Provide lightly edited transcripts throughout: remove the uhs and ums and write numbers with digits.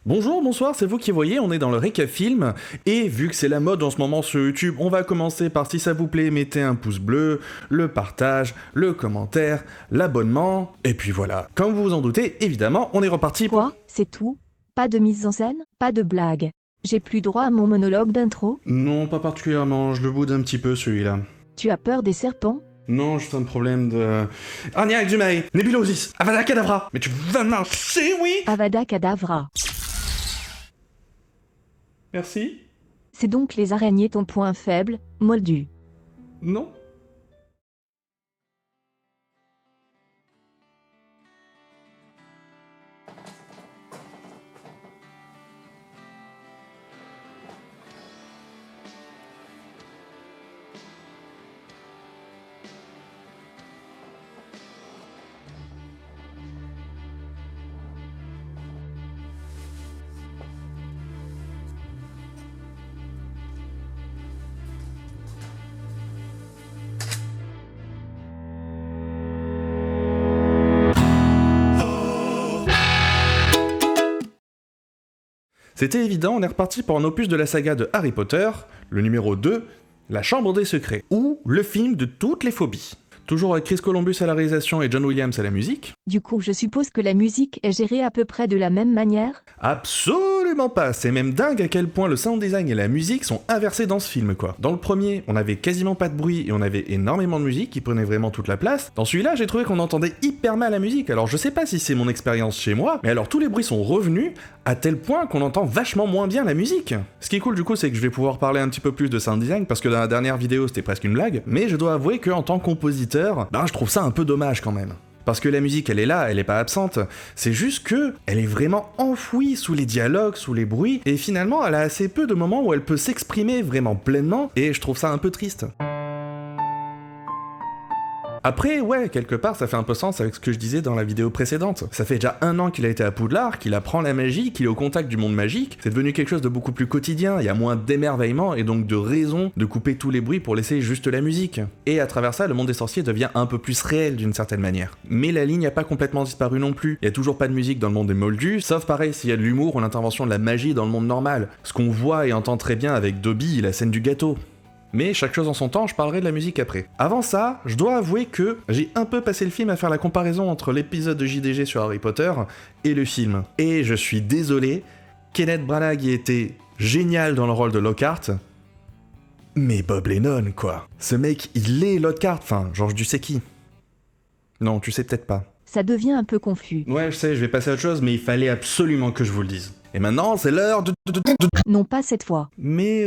Bonjour, bonsoir, c'est vous qui voyez, on est dans le récap film, et vu que c'est la mode en ce moment sur YouTube, on va commencer par si ça vous plaît, mettez un pouce bleu, le partage, le commentaire, l'abonnement, et puis voilà. Comme vous vous en doutez, évidemment, on est reparti pour... Quoi? C'est tout? Pas de mise en scène? Pas de blague? J'ai plus droit à mon monologue d'intro? Non, pas particulièrement, je le boude un petit peu celui-là. Tu as peur des serpents? Non, juste un problème de... Arniaque du Maï, Nébulosis, Avada Kedavra. Mais tu vas marcher, oui? Avada Kedavra. Merci. C'est donc les araignées ton point faible, Moldu. Non. C'était évident, on est reparti pour un opus de la saga de Harry Potter, le numéro 2, La Chambre des Secrets, ou le film de toutes les phobies. Toujours avec Chris Columbus à la réalisation et John Williams à la musique. Du coup, je suppose que la musique est gérée à peu près de la même manière? Absolument pas, c'est même dingue à quel point le sound design et la musique sont inversés dans ce film quoi. Dans le premier, on avait quasiment pas de bruit et on avait énormément de musique qui prenait vraiment toute la place. Dans celui-là, j'ai trouvé qu'on entendait hyper mal la musique, alors je sais pas si c'est mon expérience chez moi, mais alors tous les bruits sont revenus à tel point qu'on entend vachement moins bien la musique. Ce qui est cool du coup, c'est que je vais pouvoir parler un petit peu plus de sound design parce que dans la dernière vidéo c'était presque une blague, mais je dois avouer qu'en tant que compositeur, je trouve ça un peu dommage quand même. Parce que la musique, elle est là, elle est pas absente. C'est juste que elle est vraiment enfouie sous les dialogues, sous les bruits, et finalement, elle a assez peu de moments où elle peut s'exprimer vraiment pleinement, et je trouve ça un peu triste. Après, ouais, quelque part, ça fait un peu sens avec ce que je disais dans la vidéo précédente. Ça fait déjà 1 an qu'il a été à Poudlard, qu'il apprend la magie, qu'il est au contact du monde magique, c'est devenu quelque chose de beaucoup plus quotidien, il y a moins d'émerveillement et donc de raison de couper tous les bruits pour laisser juste la musique. Et à travers ça, le monde des sorciers devient un peu plus réel d'une certaine manière. Mais la ligne n'a pas complètement disparu non plus, il y a toujours pas de musique dans le monde des Moldus, sauf pareil s'il y a de l'humour ou l'intervention de la magie dans le monde normal, ce qu'on voit et entend très bien avec Dobby, la scène du gâteau. Mais chaque chose en son temps, je parlerai de la musique après. Avant ça, je dois avouer que j'ai un peu passé le film à faire la comparaison entre l'épisode de JDG sur Harry Potter et le film. Et je suis désolé, Kenneth Branagh y était génial dans le rôle de Lockhart, mais Bob Lennon, quoi. Ce mec, il est Lockhart, enfin, Georges tu sais qui. Non, tu sais peut-être pas. Ça devient un peu confus. Ouais, je sais, je vais passer à autre chose, mais il fallait absolument que je vous le dise. Et maintenant, c'est l'heure de... Non pas cette fois. Mais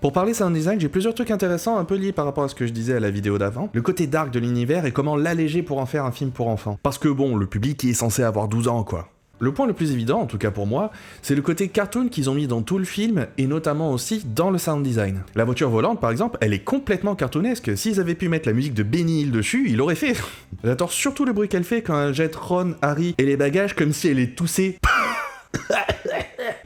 Pour parler sound design, j'ai plusieurs trucs intéressants un peu liés par rapport à ce que je disais à la vidéo d'avant. Le côté dark de l'univers et comment l'alléger pour en faire un film pour enfants. Parce que bon, le public est censé avoir 12 ans quoi. Le point le plus évident, en tout cas pour moi, c'est le côté cartoon qu'ils ont mis dans tout le film, et notamment aussi dans le sound design. La voiture volante, par exemple, elle est complètement cartoonesque. S'ils avaient pu mettre la musique de Benny Hill dessus, ils l'auraient fait. J'adore surtout le bruit qu'elle fait quand elle jette Ron, Harry et les bagages comme si elle est toussée.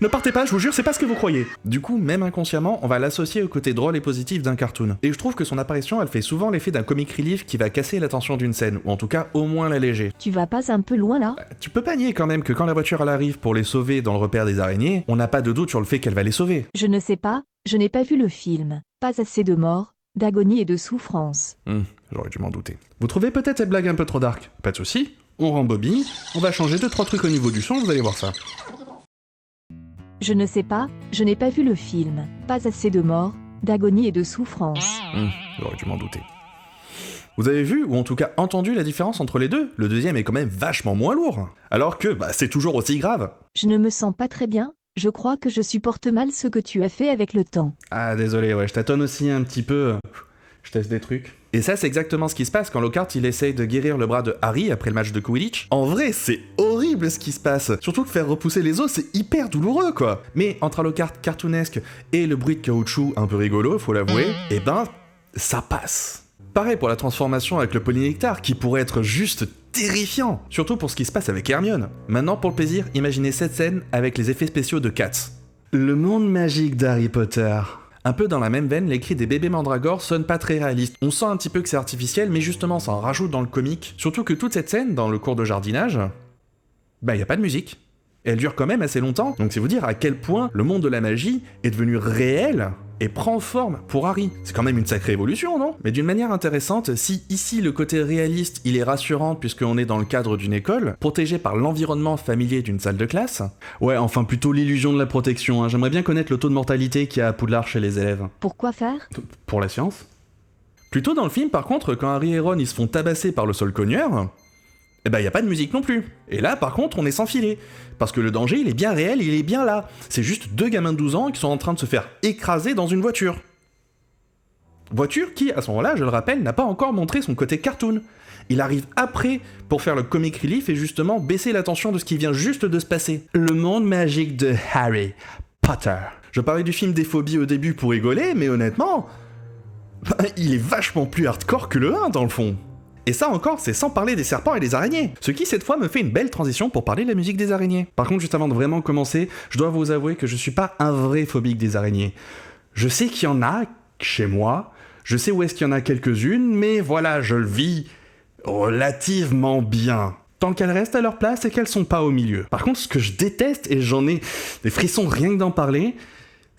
Ne partez pas, je vous jure, c'est pas ce que vous croyez. Du coup, même inconsciemment, on va l'associer au côté drôle et positif d'un cartoon. Et je trouve que son apparition, elle fait souvent l'effet d'un comic relief qui va casser la tension d'une scène, ou en tout cas au moins l'alléger. Tu vas pas un peu loin là? Tu peux pas nier quand même que quand la voiture elle arrive pour les sauver dans le repère des araignées, on n'a pas de doute sur le fait qu'elle va les sauver. Je ne sais pas, je n'ai pas vu le film. Pas assez de morts, d'agonie et de souffrance. J'aurais dû m'en douter. Vous trouvez peut-être cette blague un peu trop dark? Pas de soucis, on rembobine, on va changer 2-3 trucs au niveau du son, vous allez voir ça. Je ne sais pas, je n'ai pas vu le film. Pas assez de morts, d'agonie et de souffrance. J'aurais dû m'en douter. Vous avez vu, ou en tout cas entendu la différence entre les deux? Le deuxième est quand même vachement moins lourd. Alors que, c'est toujours aussi grave. Je ne me sens pas très bien, je crois que je supporte mal ce que tu as fait avec le temps. Ah désolé, ouais, je tâtonne aussi un petit peu. Je teste des trucs. Et ça, c'est exactement ce qui se passe quand Lockhart il essaye de guérir le bras de Harry après le match de Quidditch. En vrai, c'est horrible ce qui se passe. Surtout que faire repousser les os, c'est hyper douloureux, quoi. Mais entre Lockhart cartoonesque et le bruit de caoutchouc un peu rigolo, faut l'avouer, ça passe. Pareil pour la transformation avec le polynectar, qui pourrait être juste terrifiant. Surtout pour ce qui se passe avec Hermione. Maintenant, pour le plaisir, imaginez cette scène avec les effets spéciaux de Cats. Le monde magique d'Harry Potter. Un peu dans la même veine, les cris des bébés mandragores sonnent pas très réalistes. On sent un petit peu que c'est artificiel, mais justement ça en rajoute dans le comique. Surtout que toute cette scène, dans le cours de jardinage, y a pas de musique. Et elle dure quand même assez longtemps, donc c'est vous dire à quel point le monde de la magie est devenu réel et prend forme pour Harry. C'est quand même une sacrée évolution, non? Mais d'une manière intéressante, si ici le côté réaliste il est rassurant puisqu'on est dans le cadre d'une école, protégé par l'environnement familier d'une salle de classe, ouais, enfin plutôt l'illusion de la protection, hein. J'aimerais bien connaître le taux de mortalité qu'il y a à Poudlard chez les élèves. Pourquoi faire? Pour la science. Plutôt dans le film par contre, quand Harry et Ron ils se font tabasser par le Solcogneur, eh ben y a pas de musique non plus. Et là par contre on est sans filet. Parce que le danger il est bien réel, il est bien là. C'est juste deux gamins de 12 ans qui sont en train de se faire écraser dans une voiture. Voiture qui, à ce moment-là, je le rappelle, n'a pas encore montré son côté cartoon. Il arrive après pour faire le comic relief et justement baisser la tension de ce qui vient juste de se passer. Le monde magique de Harry Potter. Je parlais du film des phobies au début pour rigoler, mais honnêtement, il est vachement plus hardcore que le 1 dans le fond. Et ça encore, c'est sans parler des serpents et des araignées. Ce qui, cette fois, me fait une belle transition pour parler de la musique des araignées. Par contre, juste avant de vraiment commencer, je dois vous avouer que je suis pas un vrai phobique des araignées. Je sais qu'il y en a chez moi, je sais où est-ce qu'il y en a quelques-unes, mais voilà, je le vis relativement bien. Tant qu'elles restent à leur place et qu'elles sont pas au milieu. Par contre, ce que je déteste, et j'en ai des frissons rien que d'en parler,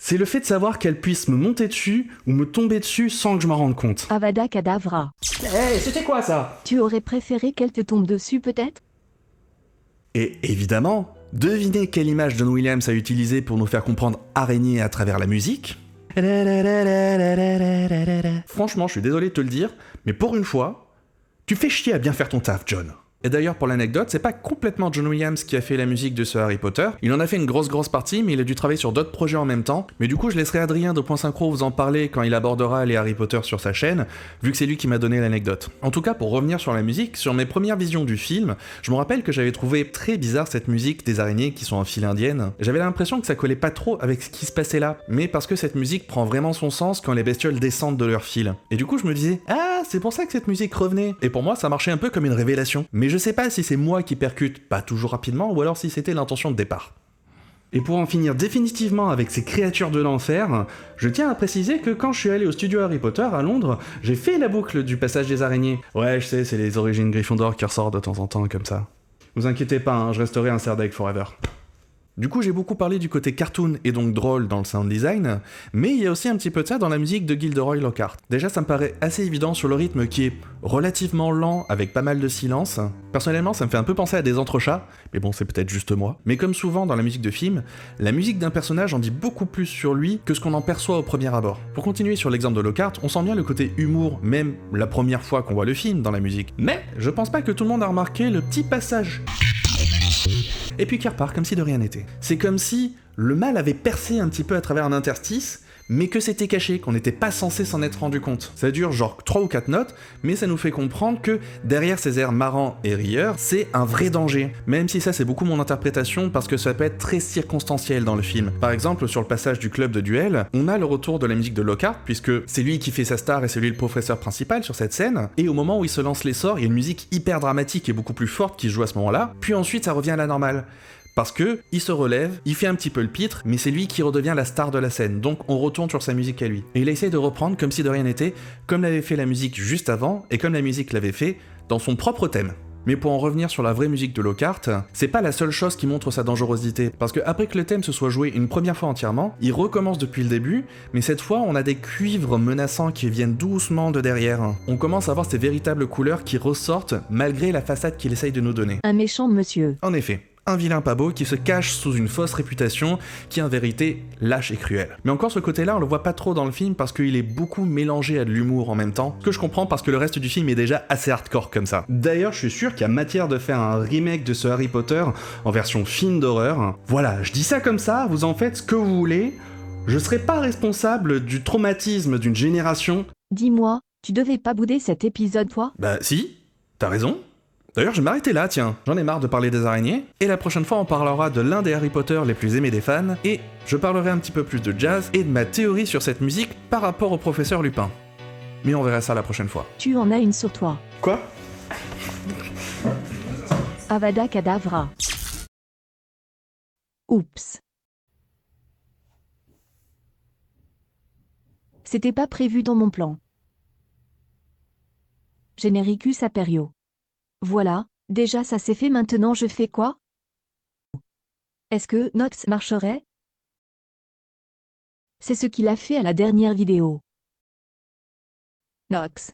c'est le fait de savoir qu'elle puisse me monter dessus ou me tomber dessus sans que je m'en rende compte. Avada Kedavra. Hey, c'était quoi ça? Tu aurais préféré qu'elle te tombe dessus peut-être? Et évidemment, devinez quelle image John Williams a utilisée pour nous faire comprendre araignée à travers la musique? Franchement, je suis désolé de te le dire, mais pour une fois, tu fais chier à bien faire ton taf, John. Et d'ailleurs, pour l'anecdote, c'est pas complètement John Williams qui a fait la musique de ce Harry Potter. Il en a fait une grosse partie, mais il a dû travailler sur d'autres projets en même temps. Mais du coup, je laisserai Adrien de Point Synchro vous en parler quand il abordera les Harry Potter sur sa chaîne, vu que c'est lui qui m'a donné l'anecdote. En tout cas, pour revenir sur la musique, sur mes premières visions du film, je me rappelle que j'avais trouvé très bizarre cette musique des araignées qui sont en file indienne. J'avais l'impression que ça collait pas trop avec ce qui se passait là, mais parce que cette musique prend vraiment son sens quand les bestioles descendent de leur fil. Et du coup, je me disais, ah, c'est pour ça que cette musique revenait. Et pour moi, ça marchait un peu comme une révélation. Mais je sais pas si c'est moi qui percute pas toujours rapidement, ou alors si c'était l'intention de départ. Et pour en finir définitivement avec ces créatures de l'enfer, je tiens à préciser que quand je suis allé au studio Harry Potter à Londres, j'ai fait la boucle du passage des araignées. Ouais, je sais, c'est les origines Gryffondor qui ressortent de temps en temps comme ça. Vous inquiétez pas, hein, je resterai un Serdaigle forever. Du coup, j'ai beaucoup parlé du côté cartoon et donc drôle dans le sound design, mais il y a aussi un petit peu de ça dans la musique de Gilderoy Lockhart. Déjà, ça me paraît assez évident sur le rythme qui est relativement lent avec pas mal de silence. Personnellement, ça me fait un peu penser à des entrechats, mais bon, c'est peut-être juste moi. Mais comme souvent dans la musique de film, la musique d'un personnage en dit beaucoup plus sur lui que ce qu'on en perçoit au premier abord. Pour continuer sur l'exemple de Lockhart, on sent bien le côté humour, même la première fois qu'on voit le film dans la musique. Mais je pense pas que tout le monde a remarqué le petit passage et puis qui repart comme si de rien n'était. C'est comme si le mal avait percé un petit peu à travers un interstice, mais que c'était caché, qu'on n'était pas censé s'en être rendu compte. Ça dure genre 3 ou 4 notes, mais ça nous fait comprendre que derrière ces airs marrants et rieurs, c'est un vrai danger. Même si ça c'est beaucoup mon interprétation, parce que ça peut être très circonstanciel dans le film. Par exemple, sur le passage du club de duel, on a le retour de la musique de Lockhart, puisque c'est lui qui fait sa star et c'est lui le professeur principal sur cette scène, et au moment où il se lance les sorts, il y a une musique hyper dramatique et beaucoup plus forte qui se joue à ce moment-là, puis ensuite ça revient à la normale. Parce que il se relève, il fait un petit peu le pitre, mais c'est lui qui redevient la star de la scène, donc on retourne sur sa musique à lui. Et il essaye de reprendre comme si de rien n'était, comme l'avait fait la musique juste avant, et comme la musique l'avait fait dans son propre thème. Mais pour en revenir sur la vraie musique de Lockhart, c'est pas la seule chose qui montre sa dangerosité, parce que après que le thème se soit joué une première fois entièrement, il recommence depuis le début, mais cette fois on a des cuivres menaçants qui viennent doucement de derrière. On commence à voir ces véritables couleurs qui ressortent malgré la façade qu'il essaye de nous donner. Un méchant monsieur. En effet. Un vilain pas beau qui se cache sous une fausse réputation, qui est en vérité lâche et cruel. Mais encore ce côté-là, on le voit pas trop dans le film parce qu'il est beaucoup mélangé à de l'humour en même temps, ce que je comprends parce que le reste du film est déjà assez hardcore comme ça. D'ailleurs, je suis sûr qu'il y a matière de faire un remake de ce Harry Potter en version film d'horreur. Voilà, je dis ça comme ça, vous en faites ce que vous voulez, je serai pas responsable du traumatisme d'une génération. Dis-moi, tu devais pas bouder cet épisode toi? Bah si, t'as raison. D'ailleurs, je vais m'arrêter là, tiens. J'en ai marre de parler des araignées. Et la prochaine fois, on parlera de l'un des Harry Potter les plus aimés des fans. Et je parlerai un petit peu plus de jazz et de ma théorie sur cette musique par rapport au professeur Lupin. Mais on verra ça la prochaine fois. Tu en as une sur toi. Quoi? Avada Kedavra. Oups. C'était pas prévu dans mon plan. Genericus Aperio. Voilà, déjà ça c'est fait, maintenant je fais quoi? Est-ce que Nox marcherait? C'est ce qu'il a fait à la dernière vidéo. Nox.